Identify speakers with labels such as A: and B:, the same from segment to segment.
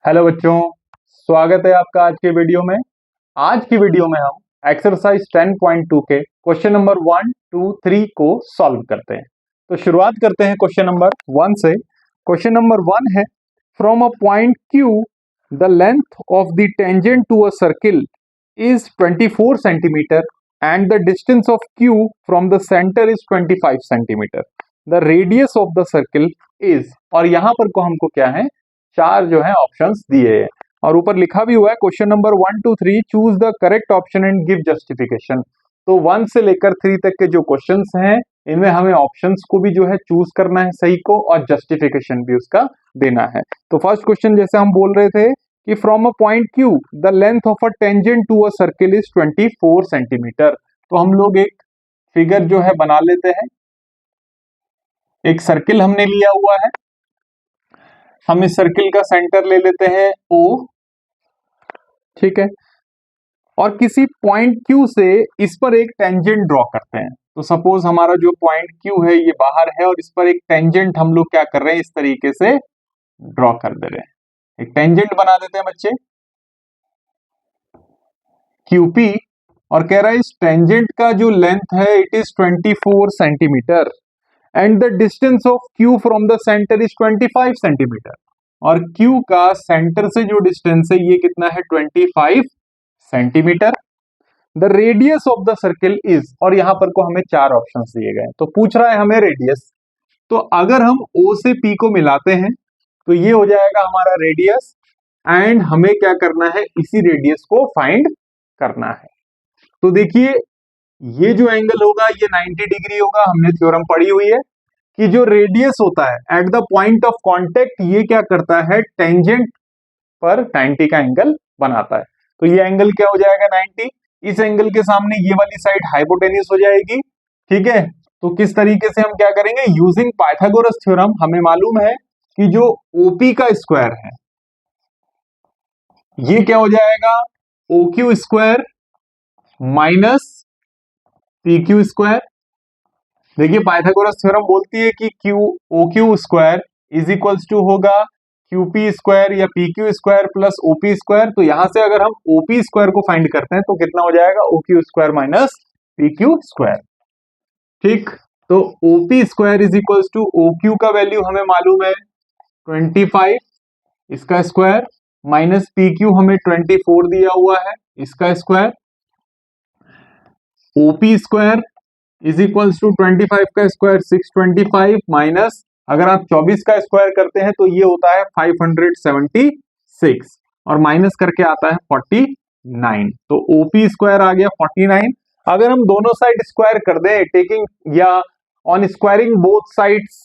A: Hello बच्चों, स्वागत है आपका आज के वीडियो में। आज की वीडियो में हम एक्सरसाइज 10.2 के क्वेश्चन नंबर 1, 2, 3 को सॉल्व करते हैं। तो शुरुआत करते हैं क्वेश्चन नंबर 1 से। क्वेश्चन नंबर 1 है, from a point Q the length of the tangent to a circle is 24 centimetre and the distance of Q from the centre is 25 centimetre. The radius of the circle is, और यहां पर को हमको क्या है, चार जो है ऑप्शंस दिए हैं और ऊपर लिखा भी हुआ है question number 1, 2, 3 choose the correct option and give justification. तो 1 से लेकर 3 तक के जो क्वेश्चंस हैं इनमें हमें ऑप्शंस को भी जो है चूज करना है सही को, और जस्टिफिकेशन भी उसका देना है। तो फर्स्ट क्वेश्चन जैसे हम बोल रहे थे कि from a point Q the length of a tangent to a circle is 24 centimetre. तो हम लोग एक फिगर जो है बना लेते हैं। एक सर्किल हमने लिया हुआ है, हम इस सर्किल का सेंटर ले लेते हैं O, ठीक है, और किसी पॉइंट Q से इस पर एक टेंजेंट ड्रॉ करते हैं। तो सपोज हमारा जो पॉइंट Q है ये बाहर है और इस पर एक टेंजेंट हम लोग क्या कर रहे हैं, इस तरीके से ड्रॉ कर दे रहे हैं। एक टेंजेंट बना देते हैं बच्चे QP, और कह रहा है इस टेंजेंट का जो लेंथ है it is 24 centimetre and the distance of Q from the centre is 25 centimetre. और Q का सेंटर से जो डिस्टेंस है ये कितना है, 25 centimetre. The radius of the circle is, और यहां पर को हमें चार ऑप्शंस दिए गए हैं, तो पूछ रहा है हमें रेडियस। तो अगर हम O से P को मिलाते हैं तो ये हो जाएगा हमारा रेडियस, एंड हमें क्या करना है, इसी रेडियस को फाइंड करना है। तो देखिए ये जो एंगल होगा ये 90 डिग्री होगा, हमने थ्योरम पढ़ी हुई है कि जो रेडियस होता है at the point of contact ये क्या करता है, टेंजेंट पर 90 का एंगल बनाता है। तो ये एंगल क्या हो जाएगा, 90। इस एंगल के सामने ये वाली साइड हाइपोटेन्यूस हो जाएगी, ठीक है। तो किस तरीके से हम क्या करेंगे, यूजिंग पाइथागोरस थ्योरम हमें मालूम है कि जो OP का स्क्वायर है ये क्या हो जाएगा, OQ square minus PQ square. देखिए पाइथागोरस थ्योरम बोलती है कि OQ square is equals to होगा QP स्क्वायर या PQ square plus OP square. तो यहां से अगर हम OP स्क्वायर को फाइंड करते हैं तो कितना हो जाएगा, OQ square minus PQ square, ठीक। तो OP square is equals to OQ का वैल्यू हमें मालूम है 25, इसका स्क्वायर, माइनस PQ हमें 24 दिया हुआ है, इसका square. OP square is equals to 25 का स्क्वायर 625, माइनस अगर आप 24 का स्क्वायर करते हैं तो ये होता है 576, और माइनस करके आता है 49। तो OP स्क्वायर आ गया 49। अगर हम दोनों साइड स्क्वायर कर दें, टेकिंग या on squaring both sides,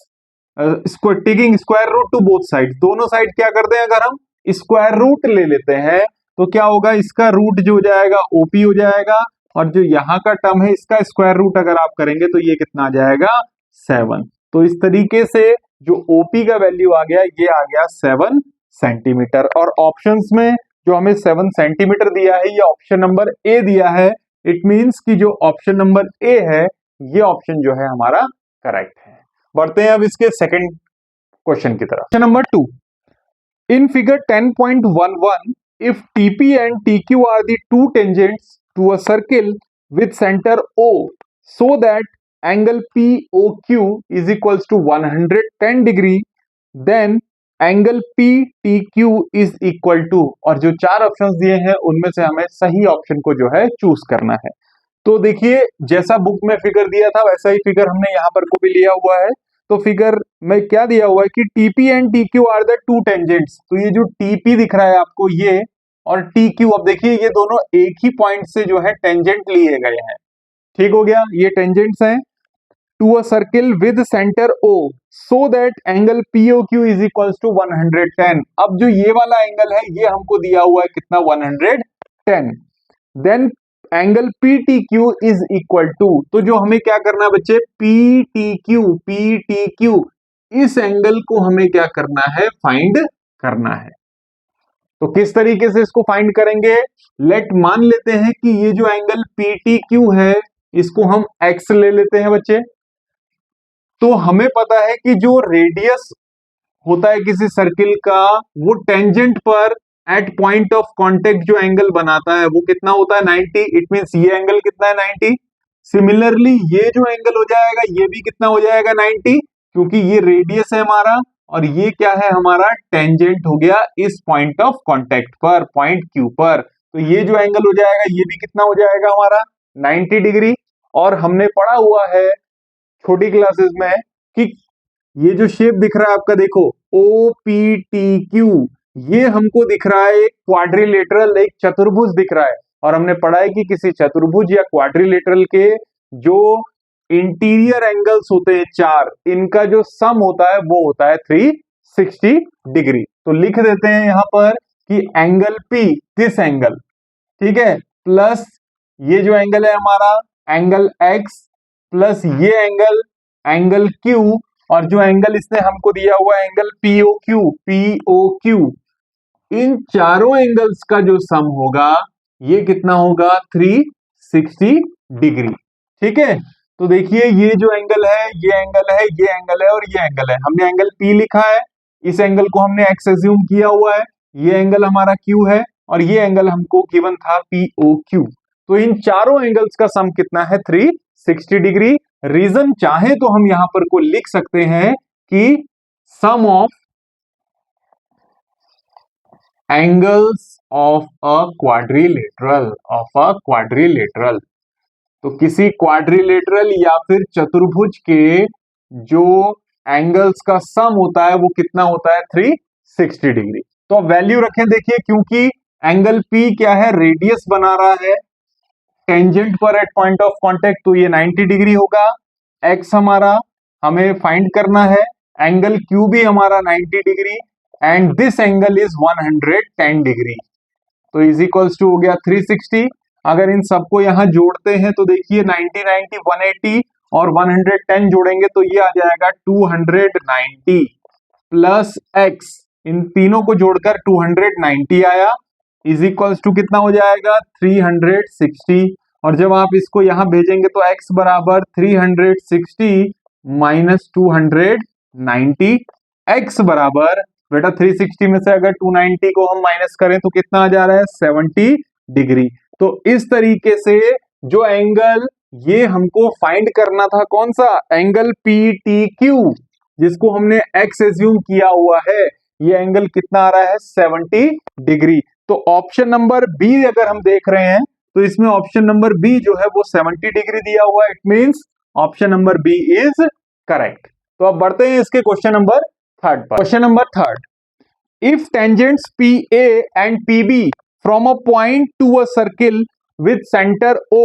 A: taking square root to both side, दोनों साइड क्या कर दें, अगर हम स्क्वायर रूट ले लेते हैं तो क्या होगा, इसका रूट जो हो जाएगा OP हो जाएगा, और जो यहाँ का टर्म है इसका स्क्वायर रूट अगर आप करेंगे तो ये कितना आ जाएगा, 7। तो इस तरीके से जो OP का वैल्यू आ गया ये आ गया 7 सेंटीमीटर। और ऑप्शंस में जो हमें 7 सेंटीमीटर दिया है ये ऑप्शन नंबर A दिया है। इट मींस कि जो ऑप्शन नंबर A है ये ऑप्शन जो है हमारा करेक्ट है। बढ़ते हैं अब इसके सेकंड क्वेश्चन की तरफ। Question number 2, in figure 10.11 if TP and TQ are the two tangents to a circle with center O so that angle POQ is equals to 110 degree, then angle PTQ is equal to, और जो चार options दिए हैं उनमें से हमें सही option को जो है चूज करना है। तो देखिए जैसा बुक में फिगर दिया था वैसा ही फिगर हमने यहाँ पर को भी लिया हुआ है। तो फिगर में क्या दिया हुआ है कि TP and TQ are the two tangents. तो ये जो TP दिख रहा है आपको ये, और TQ, अब देखिए ये दोनों एक ही पॉइंट से जो है टेंजेंट लिए गए हैं, ठीक हो गया, ये टेंजेंट्स हैं to a circle with centre O so that angle POQ is equals to 110। अब जो ये वाला एंगल है ये हमको दिया हुआ है कितना, 110। Then angle PTQ is equal to, तो जो हमें क्या करना है बच्चे, PTQ इस एंगल को हमें क्या करना है, फाइंड करना है। तो किस तरीके से इसको फाइंड करेंगे, लेट मान लेते हैं कि ये जो एंगल PTQ है इसको हम x ले लेते हैं बच्चे। तो हमें पता है कि जो रेडियस होता है किसी सर्किल का, वो टेंजेंट पर एट पॉइंट ऑफ कांटेक्ट जो एंगल बनाता है वो कितना होता है 90। इट मींस ये एंगल कितना है 90। सिमिलरली ये जो एंगल हो जाएगा ये भी कितना हो जाएगा 90, क्योंकि ये रेडियस है हमारा और ये क्या है हमारा टेंजेंट हो गया इस पॉइंट ऑफ कांटेक्ट पर, पॉइंट क्यू पर। तो ये जो एंगल हो जाएगा ये भी कितना हो जाएगा हमारा 90 डिग्री। और हमने पढ़ा हुआ है छोटी क्लासेस में कि ये जो शेप दिख रहा है आपका देखो OPTQ, ये हमको दिख रहा है एक क्वाड्रिलेटरल, एक चतुर्भुज दिख रहा है। और हमने पढ़ा है कि किसी चतुर्भुज या क्वाड्रिलेटरल के जो इंटीरियर एंगल्स होते हैं चार, इनका जो सम होता है वो होता है 360 डिग्री। तो लिख देते हैं यहां पर कि एंगल P, दिस एंगल, ठीक है, प्लस ये जो एंगल है हमारा एंगल X, प्लस ये एंगल एंगल Q, और जो एंगल इसने हमको दिया हुआ एंगल POQ, इन चारों एंगल्स का जो सम होगा ये कितना होगा 360 डिग्री। ठीक है, तो देखिए ये जो एंगल है, ये एंगल है, ये एंगल है और ये एंगल है। हमने एंगल P लिखा है, इस एंगल को हमने X एज्यूम किया हुआ है, ये एंगल हमारा Q है और ये एंगल हमको गिवन था POQ। तो इन चारों एंगल्स का सम कितना है 360 डिग्री। रीजन चाहे तो हम यहां पर को लिख सकते हैं कि sum of angles of a quadrilateral, तो किसी क्वाड्रिलेटरल या फिर चतुर्भुज के जो एंगल्स का सम होता है वो कितना होता है 360 डिग्री। तो अब वैल्यू रखें, देखिए क्योंकि एंगल P क्या है रेडियस बना रहा है टेंजेंट पर एट पॉइंट ऑफ कांटेक्ट, तो ये 90 डिग्री होगा। X हमारा हमें फाइंड करना है, एंगल Q भी हमारा 90 degree and this angle is 110 degree. तो इज इक्वल्स टू हो गया 360। अगर इन सबको यहां जोड़ते हैं तो देखिए 90 90 180 और 110 जोड़ेंगे तो ये आ जाएगा 290 प्लस X, इन तीनों को जोड़कर 290 आया, इज इक्वल्स टू कितना हो जाएगा 360। और जब आप इसको यहां भेजेंगे तो X बराबर 360 माइनस 290, X बराबर बेटा 360 में से अगर 290 को हम माइनस करें तो कितना आ जा रहा है 70 डिग्री। तो इस तरीके से जो एंगल ये हमको फाइंड करना था कौन सा एंगल PTQ, जिसको हमने X एज्यूम किया हुआ है, ये एंगल कितना आ रहा है 70 डिग्री। तो ऑप्शन नंबर बी अगर हम देख रहे हैं तो इसमें ऑप्शन नंबर बी जो है वो 70 डिग्री दिया हुआ है। It means option number B is correct. तो अब बढ़ते हैं इसके क्वेश्चन नंबर थर्ड पर। Question number third, if tangents PA and PB from a point to a circle with centre O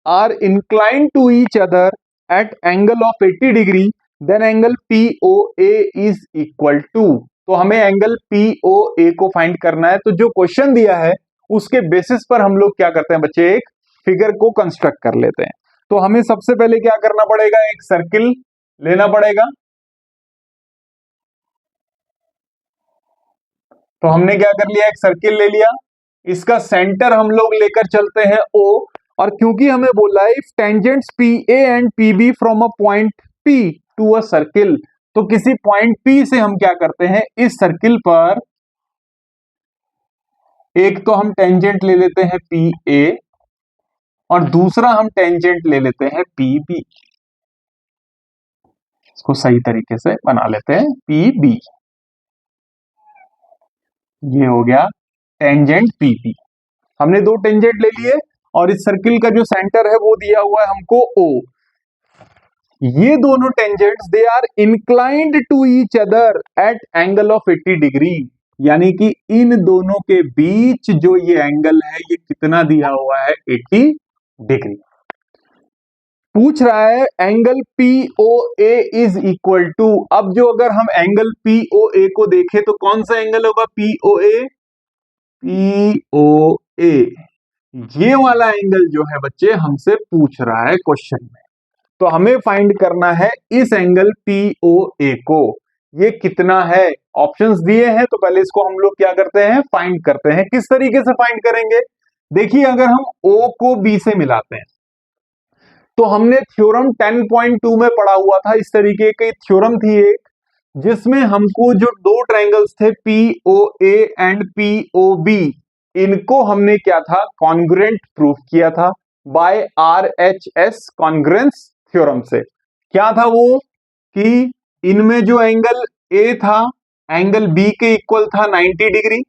A: are inclined to each other at angle of 80 degree, then angle POA is equal to. तो हमें angle POA को find करना है। तो जो question दिया है उसके बेसिस पर हम लोग क्या करते हैं बच्चे, एक फिगर को कंस्ट्रक्ट कर लेते हैं। तो हमें सबसे पहले क्या करना पड़ेगा, एक सर्किल लेना पड़ेगा। तो हमने क्या कर लिया, एक सर्किल ले लिया, इसका सेंटर हम लोग लेकर चलते हैं O, और क्योंकि हमें बोला है if tangents PA and PB from a point P to a circle, तो किसी पॉइंट P से हम क्या करते हैं इस सर्किल पर एक तो हम टेंजेंट ले लेते हैं PA और दूसरा हम टेंजेंट ले लेते हैं PB। इसको सही तरीके से बना लेते हैं PB, ये हो गया टेंजेंट PB। हमने दो टेंजेंट ले लिए और इस सर्किल का जो सेंटर है वो दिया हुआ है हमको O। ये दोनों tangents they are inclined to each other at angle of 80 degree, यानी कि इन दोनों के बीच जो ये एंगल है ये कितना दिया हुआ है 80 डिग्री। पूछ रहा है angle POA is equal to, अब जो अगर हम एंगल POA को देखें तो कौन सा एंगल होगा POA, ये वाला एंगल जो है बच्चे हमसे पूछ रहा है क्वेश्चन में। तो हमें फाइंड करना है इस एंगल POA को, ये कितना है। ऑप्शंस दिए हैं तो पहले इसको हम लोग क्या करते हैं फाइंड करते हैं। किस तरीके से फाइंड करेंगे, देखिए अगर हम O को B से मिलाते हैं तो हमने थ्योरम 10.2 में पढ़ा हुआ था, इस तरीके की थ्योरम थी एक, जिसमें हमको जो दो ट्रायंगल्स थे POA एंड POB, इनको हमने क्या था, कॉन्ग्रुएंट प्रूफ किया था बाय RHS कॉन्ग्रुएंस थ्योरम से। क्या था वो कि इनमें जो एंगल A था एंगल B के इक्वल था 90 डिग्री,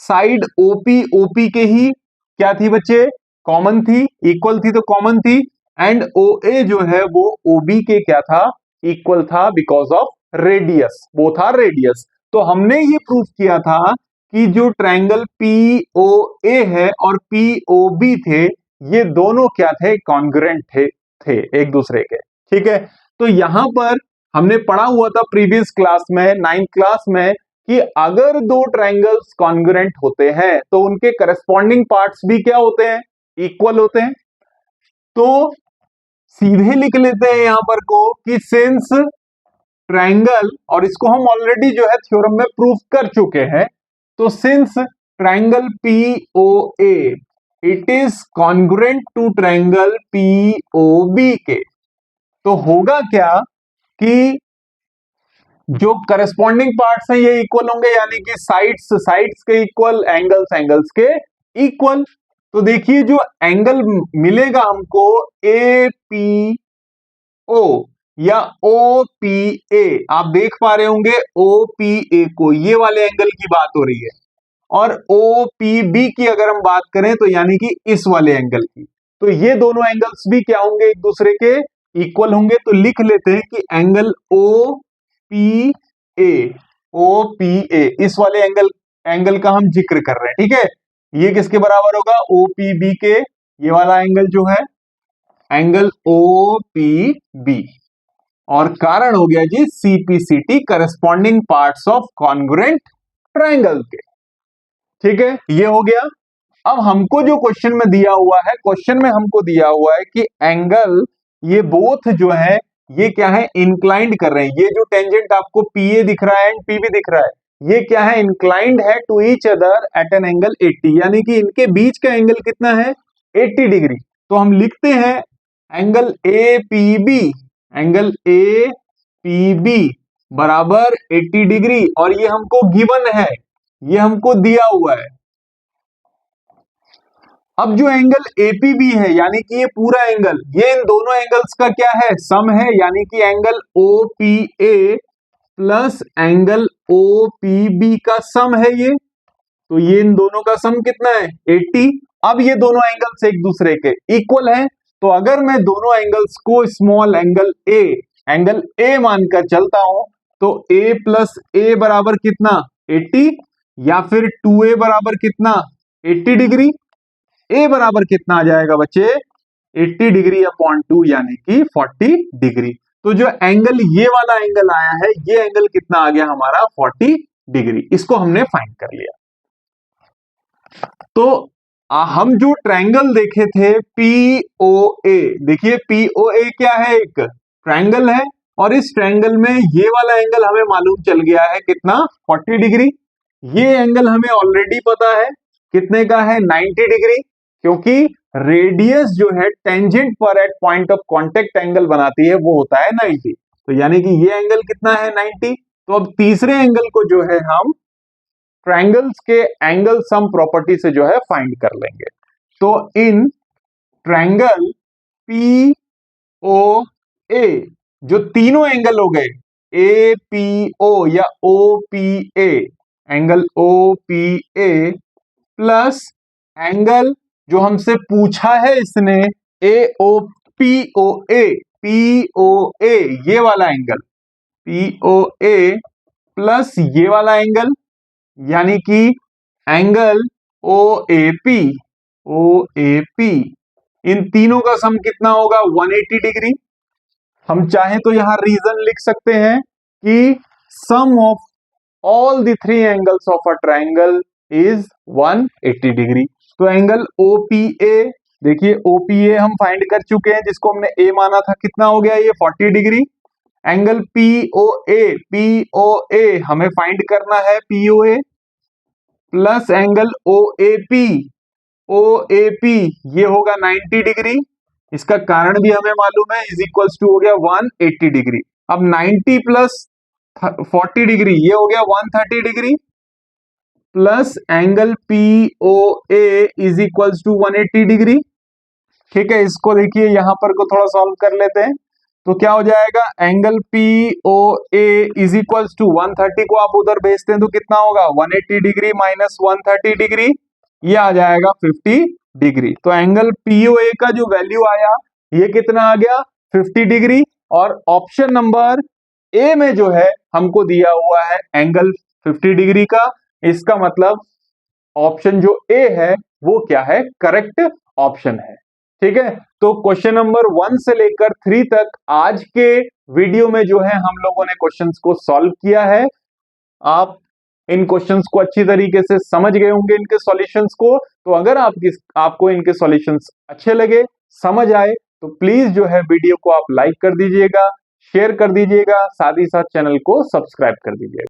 A: साइड OP के ही क्या थी बच्चे, कॉमन थी, इक्वल थी तो कॉमन थी, एंड OA जो है वो OB के क्या था, इक्वल था because of radius, both are radius. तो हमने ये प्रूफ किया था कि जो ट्रायंगल POA है और POB थे, ये दोनों क्या थे, कॉन्ग्रुएंट थे एक दूसरे के। ठीक है, तो यहां पर हमने पढ़ा हुआ था प्रीवियस क्लास में, 9th क्लास में, कि अगर दो ट्रायंगल्स कॉन्ग्रुएंट होते हैं तो उनके करस्पॉन्डिंग पार्ट्स भी क्या होते हैं, इक्वल होते हैं। तो सीधे लिख लेते हैं यहां पर को कि सिंस ट्रायंगल, और इसको हम ऑलरेडी जो है थ्योरम में प्रूफ कर चुके हैं, तो since triangle POA it is congruent to triangle POB के, तो होगा क्या कि जो करस्पॉन्डिंग पार्ट्स हैं ये इक्वल होंगे, यानी कि साइड्स के इक्वल, एंगल्स के इक्वल। तो देखिए जो एंगल मिलेगा हमको APO या OPA, आप देख पा रहे होंगे OPA को, ये वाले एंगल की बात हो रही है, और OPB की अगर हम बात करें तो यानी कि इस वाले एंगल की, तो ये दोनों एंगल्स भी क्या होंगे, एक दूसरे के इक्वल होंगे। तो लिख लेते हैं कि एंगल OPA इस वाले एंगल का हम जिक्र कर रहे हैं। ठीक है, ये किसके बराबर होगा, OPB के, ये वाला एंगल जो है एंगल OPB, और कारण हो गया जी CPCT, corresponding parts of congruent triangle के। ठीक है, ये हो गया। अब हमको जो क्वेश्चन में दिया हुआ है, क्वेश्चन में हमको दिया हुआ है कि एंगल ये बोथ जो है ये क्या है, इंक्लाइंड कर रहे हैं। ये जो टेंजेंट आपको PA दिख रहा है एंड PB दिख रहा है, ये क्या है, इंक्लाइंड है to each other at an angle 80, यानी कि इनके बीच का एंगल कितना है, 80 डिग्री। तो हम लिखते हैं एंगल APB बराबर 80 डिग्री, और ये हमको गिवन है, ये हमको दिया हुआ है। अब जो एंगल APB है, यानी कि ये पूरा एंगल, ये इन दोनों एंगल्स का क्या है, सम है, यानी कि angle OPA plus angle OPB का सम है ये। तो ये इन दोनों का सम कितना है, 80। अब ये दोनों एंगल्स एक दूसरे के इक्वल हैं, तो अगर मैं दोनों एंगल्स को स्मॉल एंगल A मानकर चलता हूं, तो A प्लस A बराबर कितना, 80, या फिर 2A बराबर कितना, 80 डिग्री। A बराबर कितना आ जाएगा बच्चे, 80 डिग्री अपॉन 2 यानी कि 40 डिग्री। तो जो एंगल ये वाला एंगल आया है, ये एंगल कितना आ गया हमारा, 40 डिग्री। इसको हमने फाइंड कर लिया। तो हम जो ट्रायंगल देखे थे POA, देखिए POA क्या है, एक ट्रायंगल है, और इस ट्रायंगल में ये वाला एंगल हमें मालूम चल गया है कितना, 40 डिग्री। ये एंगल हमें ऑलरेडी पता है कितने का है, 90 डिग्री, क्योंकि रेडियस जो है टेंजेंट पर at point of contact angle बनाती है, वो होता है 90। तो यानी कि ये एंगल कितना है, 90। तो अब तीसरे एंगल को जो है हम ट्रायंगल्स के एंगल सम प्रॉपर्टी से जो है फाइंड कर लेंगे। तो इन ट्रायंगल POA जो तीनों एंगल हो गए, APO या OPA, angle OPA plus angle जो हमसे पूछा है इसने POA, ये वाला एंगल POA प्लस ये वाला एंगल, यानी कि एंगल OAP, इन तीनों का सम कितना होगा, 180 डिग्री। हम चाहें तो यहां रीजन लिख सकते हैं कि sum of all the three angles of a triangle is 180 degree. तो एंगल OPA, देखिए OPA हम फाइंड कर चुके हैं, जिसको हमने A माना था, कितना हो गया ये, 40 डिग्री। एंगल POA हमें फाइंड करना है POA प्लस एंगल OAP ये होगा 90 डिग्री, इसका कारण भी हमें मालूम है, इज इक्वल्स टू हो गया 180 डिग्री। अब 90 प्लस 40 डिग्री, ये हो गया 130 degree, plus angle POA is equals to 180 degree. ठीक है, इसको देखिए यहां पर को थोड़ा सॉल्व कर लेते हैं, तो क्या हो जाएगा, angle POA is equals to 130 को आप उधर भेजते हैं तो कितना होगा, 180 डिग्री माइनस 130 डिग्री, ये आ जाएगा 50 डिग्री। तो एंगल POA का जो वैल्यू आया ये कितना आ गया, 50 डिग्री। और ऑप्शन नंबर ए में जो है हमको दिया हुआ है एंगल 50 डिग्री का, इसका मतलब ऑप्शन जो ए है वो क्या है, करेक्ट ऑप्शन है। ठीक है, तो क्वेश्चन नंबर 1 से लेकर 3 तक आज के वीडियो में जो है हम लोगों ने क्वेश्चंस को सॉल्व किया है। आप इन क्वेश्चंस को अच्छी तरीके से समझ गए होंगे, इनके सॉल्यूशंस को। तो अगर आपको इनके सॉल्यूशंस अच्छे लगे, समझ आए, तो प्लीज जो है वीडियो को आप लाइक कर दीजिएगा, शेयर कर दीजिएगा, साथ ही साथ चैनल को सब्सक्राइब कर दीजिएगा।